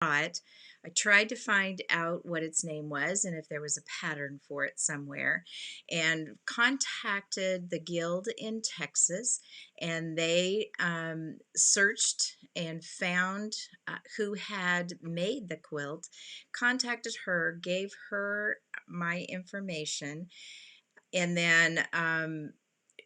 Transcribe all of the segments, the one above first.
it. I tried to find out what its name was and if there was a pattern for it somewhere, and contacted the guild in Texas, and they searched and found who had made the quilt, contacted her, gave her my information, and then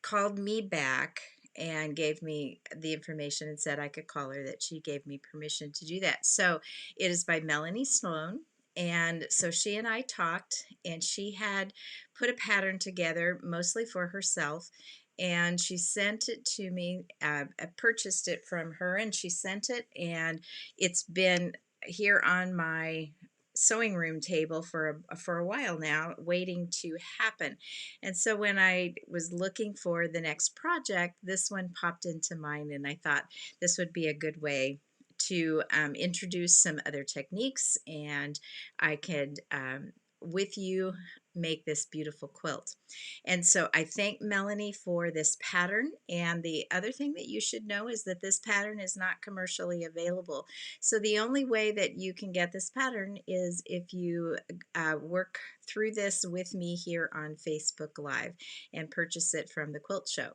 called me back and gave me the information and said I could call her, that she gave me permission to do that. So it is by Mendy Slone. And so she and I talked, and she had put a pattern together mostly for herself. And she sent it to me. I purchased it from her, and she sent it. And it's been here on my sewing room table for a while now, waiting to happen. And so when I was looking for the next project, this one popped into mind, and I thought this would be a good way to introduce some other techniques, and I could, with you, make this beautiful quilt. And so I thank Melanie for this pattern. And the other thing that you should know is that this pattern is not commercially available. So the only way that you can get this pattern is if you work through this with me here on Facebook Live and purchase it from the Quilt Show.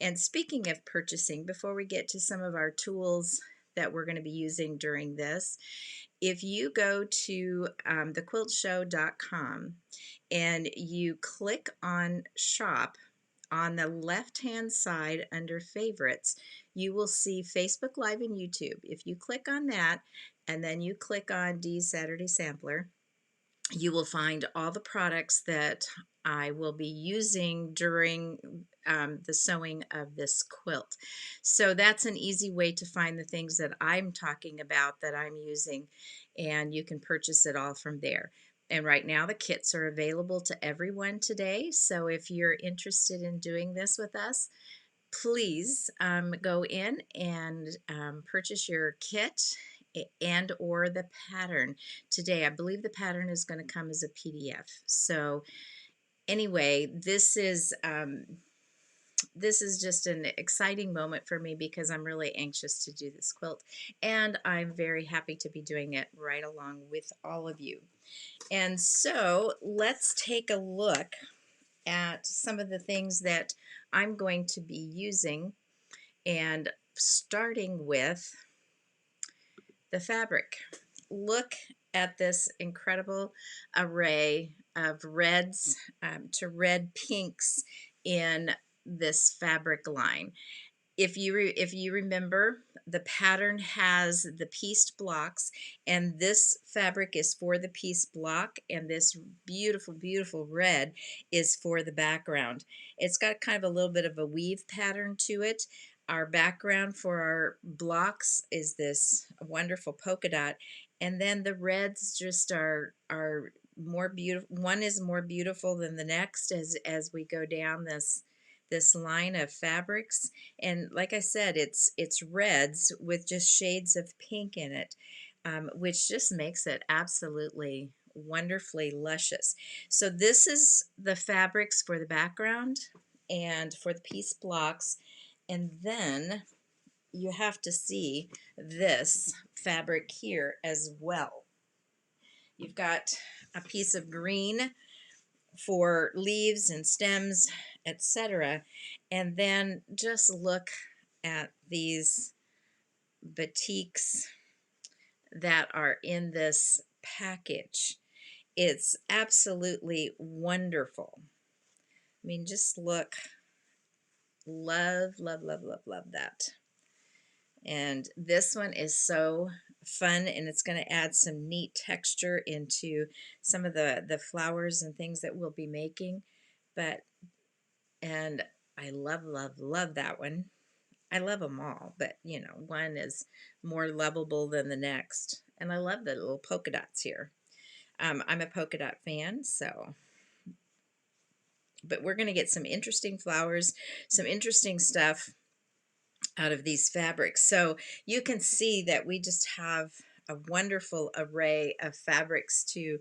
And speaking of purchasing, before we get to some of our tools that we're going to be using during this, if you go to thequiltshow.com and you click on shop, on the left hand side under favorites, you will see Facebook Live and YouTube. If you click on that and then you click on Dee's Saturday Sampler, you will find all the products that I will be using during the sewing of this quilt. So that's an easy way to find the things that I'm talking about that I'm using, and you can purchase it all from there. And right now the kits are available to everyone today. So if you're interested in doing this with us, please go in and purchase your kit and or the pattern today. I believe the pattern is going to come as a PDF. So anyway, this is just an exciting moment for me because I'm really anxious to do this quilt, and I'm very happy to be doing it right along with all of you. And so let's take a look at some of the things that I'm going to be using, and starting with the fabric. Look at this incredible array of reds to red pinks in this fabric line. If you remember, the pattern has the pieced blocks, and this fabric is for the pieced block, and this beautiful, beautiful red is for the background. It's got kind of a little bit of a weave pattern to it. Our background for our blocks is this wonderful polka dot, and then the reds just are more beautiful. One is more beautiful than the next as we go down this line of fabrics. And like I said, it's reds with just shades of pink in it, which just makes it absolutely wonderfully luscious. So this is the fabrics for the background and for the piece blocks. And then you have to see this fabric here as well. You've got a piece of green for leaves and stems, etc. And then just look at these batiks that are in this package. It's absolutely wonderful. I mean, just look. Love, love, love, love, love that. And this one is so fun, and it's going to add some neat texture into some of the flowers and things that we'll be making. And I love, love, love that one. I love them all, but you know, one is more lovable than the next. And I love the little polka dots here. I'm a polka dot fan, so. But we're going to get some interesting flowers, some interesting stuff out of these fabrics. So you can see that we just have a wonderful array of fabrics to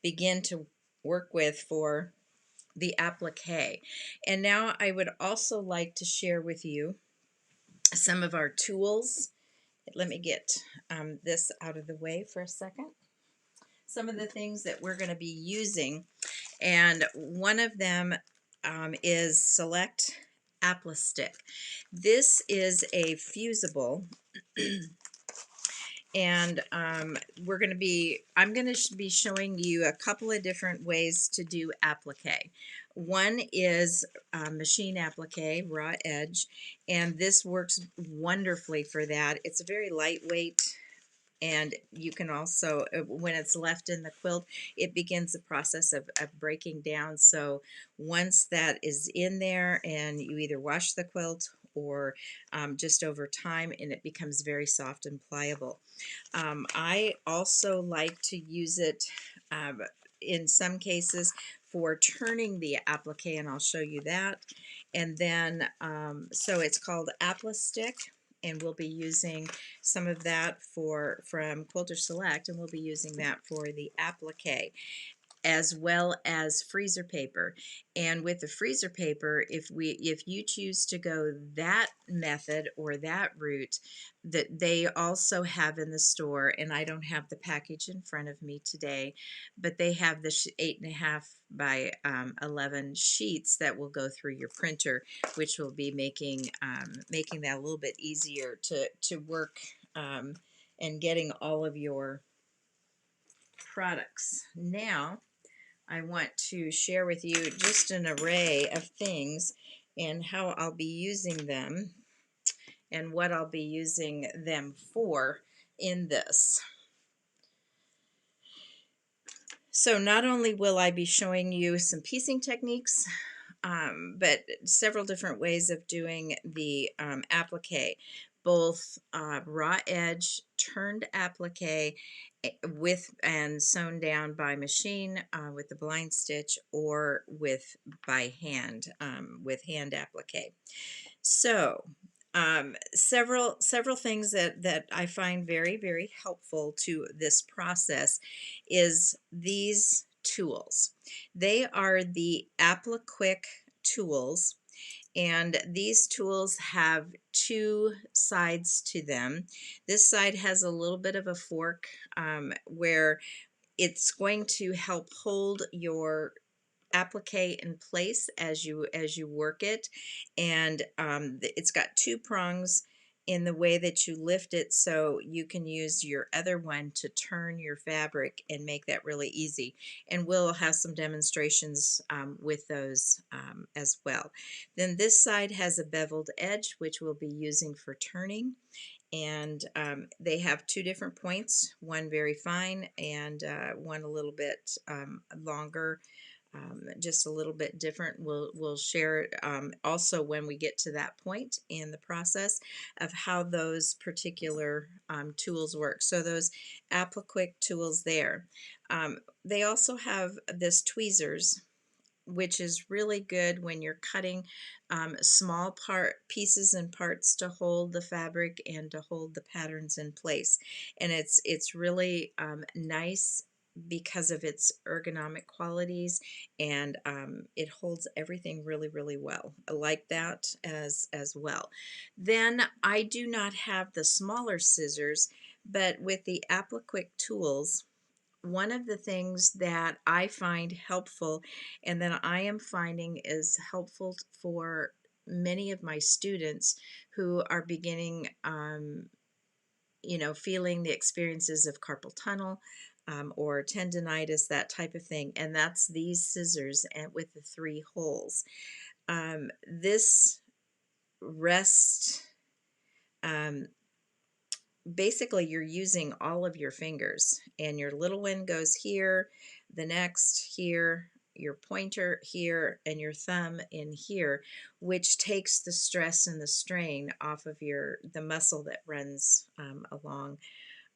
begin to work with for the applique. And now I would also like to share with you some of our tools let me get this out of the way for a second. Some of the things that we're going to be using, and one of them is Select Apple Stick. This is a fusible, and I'm going to be showing you a couple of different ways to do applique. One is machine applique, raw edge, and this works wonderfully for that. It's a very lightweight, and you can also, when it's left in the quilt, it begins the process of breaking down. So once that is in there, and you either wash the quilt or just over time, and it becomes very soft and pliable. I also like to use it um, in some cases for turning the applique, and I'll show you that. And then, so it's called Apple Stick, and we'll be using some of that from Quilter Select, and we'll be using that for the applique, as well as freezer paper. And with the freezer paper, if you choose to go that method or that route, that they also have in the store, and I don't have the package in front of me today, but they have the 8.5 by 11 sheets that will go through your printer, which will be making that a little bit easier to work, and getting all of your products. Now I want to share with you just an array of things and how I'll be using them and what I'll be using them for in this. So not only will I be showing you some piecing techniques, but several different ways of doing the applique, both raw edge, turned applique with and sewn down by machine with the blind stitch, or by hand with hand applique. So several things that I find very helpful to this process is these tools. They are the Appliquick tools, and these tools have two sides to them. This side has a little bit of a fork where it's going to help hold your applique in place as you work it, and it's got two prongs in the way that you lift it, so you can use your other one to turn your fabric and make that really easy, and we'll have some demonstrations with those as well. Then this side has a beveled edge, which we'll be using for turning, and they have two different points, one very fine and one a little bit longer, just a little bit different. We'll share also when we get to that point in the process of how those particular tools work. So those Appliquick tools there. They also have this tweezers, which is really good when you're cutting small pieces and parts to hold the fabric and to hold the patterns in place. And it's really nice because of its ergonomic qualities, and it holds everything really well. I like that as well. Then I do not have the smaller scissors, but with the Appliquick tools, one of the things that I find helpful and that I am finding is helpful for many of my students who are beginning, feeling the experiences of carpal tunnel or tendonitis, that type of thing, and that's these scissors and with the three holes. This rest um, basically you're using all of your fingers, and your little one goes here, the next here, your pointer here, and your thumb in here, which takes the stress and the strain off of the muscle that runs along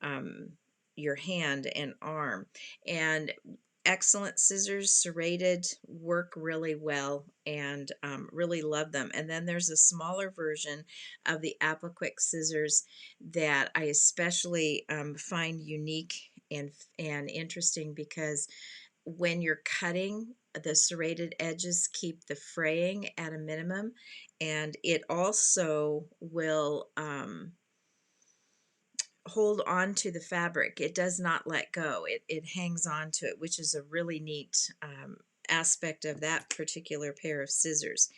um, your hand and arm. And excellent scissors, serrated, work really well, and really love them. And then there's a smaller version of the Appliquick scissors that I especially find unique and interesting, because when you're cutting, the serrated edges keep the fraying at a minimum, and it also will hold on to the fabric. It does not let go. It hangs on to it, which is a really neat aspect of that particular pair of scissors.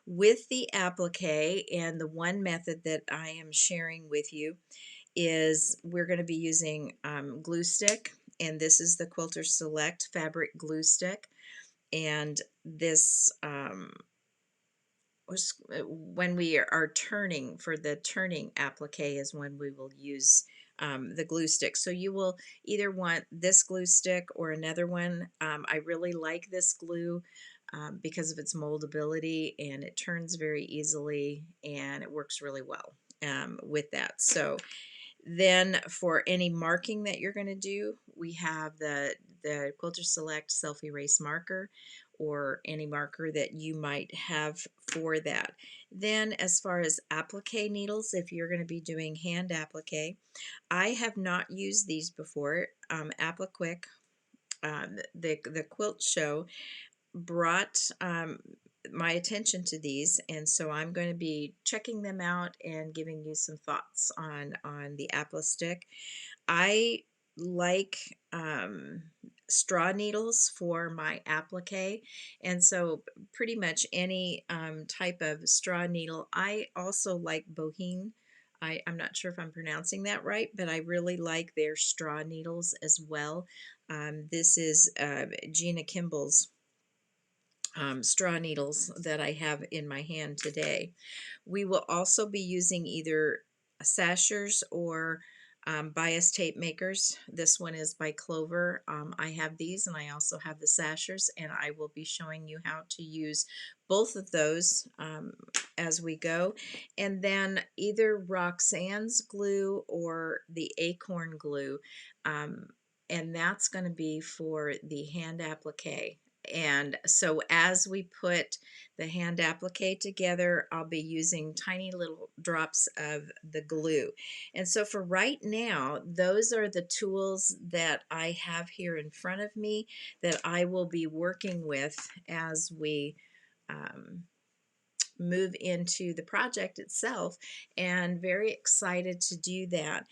With the applique, and the one method that I am sharing with you is we're going to be using glue stick, and this is the Quilter Select fabric glue stick. And this when we are turning, for the turning applique is when we will use the glue stick. So you will either want this glue stick or another one. I really like this glue because of its moldability, and it turns very easily, and it works really well with that. So then for any marking that you're going to do, we have the Quilter Select Self Erase marker, or any marker that you might have for that. Then as far as applique needles, if you're going to be doing hand applique, I have not used these before. Appliquick, the quilt show brought my attention to these, and so I'm going to be checking them out and giving you some thoughts on the apple stick. I like straw needles for my applique, and so pretty much any type of straw needle. I also like bohine. I'm not sure if I'm pronouncing that right, but I really like their straw needles as well. This is Gina Kimball's straw needles that I have in my hand today. We will also be using either sashers or bias tape makers. This one is by Clover. I have these, and I also have the sashers, and I will be showing you how to use both of those as we go. And then either Roxanne's glue or the Acorn glue, and that's going to be for the hand applique. And so as we put the hand applique together, I'll be using tiny little drops of the glue. And so for right now, those are the tools that I have here in front of me that I will be working with as we move into the project itself, and very excited to do that.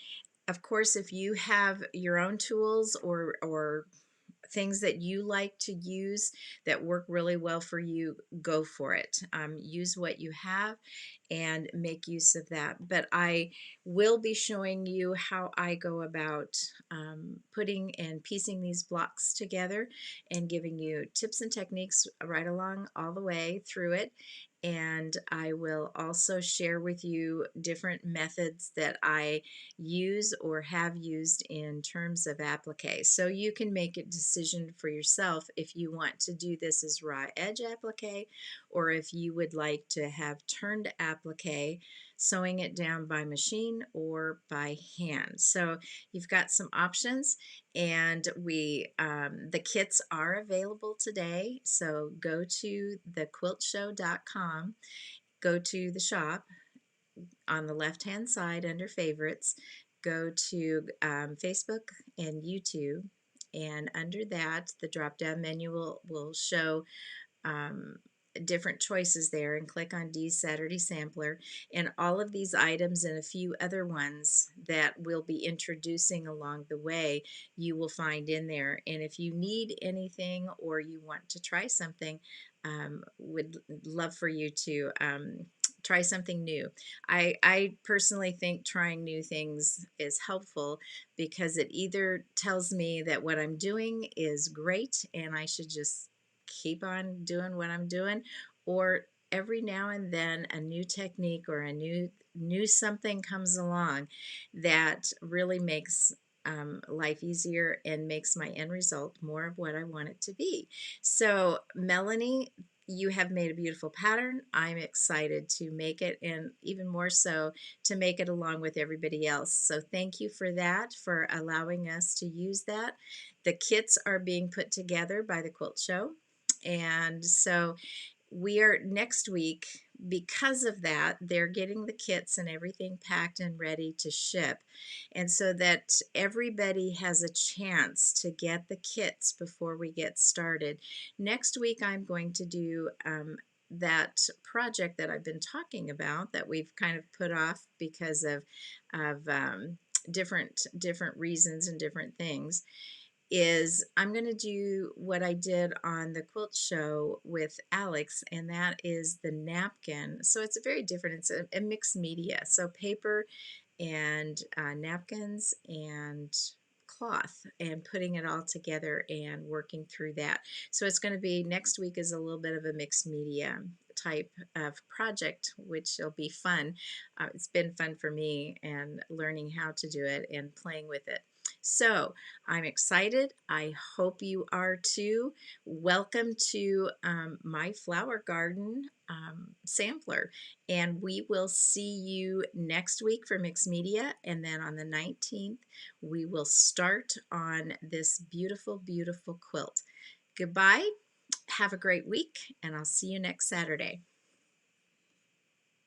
Of course, if you have your own tools or things that you like to use that work really well for you, go for it. Use what you have and make use of that. But I will be showing you how I go about putting and piecing these blocks together, and giving you tips and techniques right along all the way through it. And I will also share with you different methods that I use or have used in terms of applique. So you can make a decision for yourself if you want to do this as raw edge applique, or if you would like to have turned applique, sewing it down by machine or by hand. So you've got some options, and the kits are available today. So go to thequiltshow.com, go to the shop on the left hand side under favorites, go to Facebook and YouTube, and under that the drop down menu will show um, different choices there, and click on Dee's Saturday Sampler, and all of these items and a few other ones that we'll be introducing along the way you will find in there. And if you need anything or you want to try something, would love for you to try something new. I personally think trying new things is helpful, because it either tells me that what I'm doing is great and I should just keep on doing what I'm doing, or every now and then a new technique or a new something comes along that really makes life easier and makes my end result more of what I want it to be. So Melanie, you have made a beautiful pattern. I'm excited to make it, and even more so to make it along with everybody else. So thank you for that, for allowing us to use that. The kits are being put together by the Quilt Show, and so we are next week. Because of that, they're getting the kits and everything packed and ready to ship, and so that everybody has a chance to get the kits before we get started. Next week I'm going to do that project that I've been talking about, that we've kind of put off because of different reasons and different things, is I'm going to do what I did on the quilt show with Alex, and that is the napkin. So it's a very different, it's a mixed media. So paper and napkins and cloth, and putting it all together and working through that. So it's going to be, next week is a little bit of a mixed media type of project, which will be fun. It's been fun for me, and learning how to do it and playing with it. So I'm excited. I hope you are too. Welcome to my flower garden sampler. And we will see you next week for mixed media. And then on the 19th, we will start on this beautiful, beautiful quilt. Goodbye. Have a great week, and I'll see you next Saturday.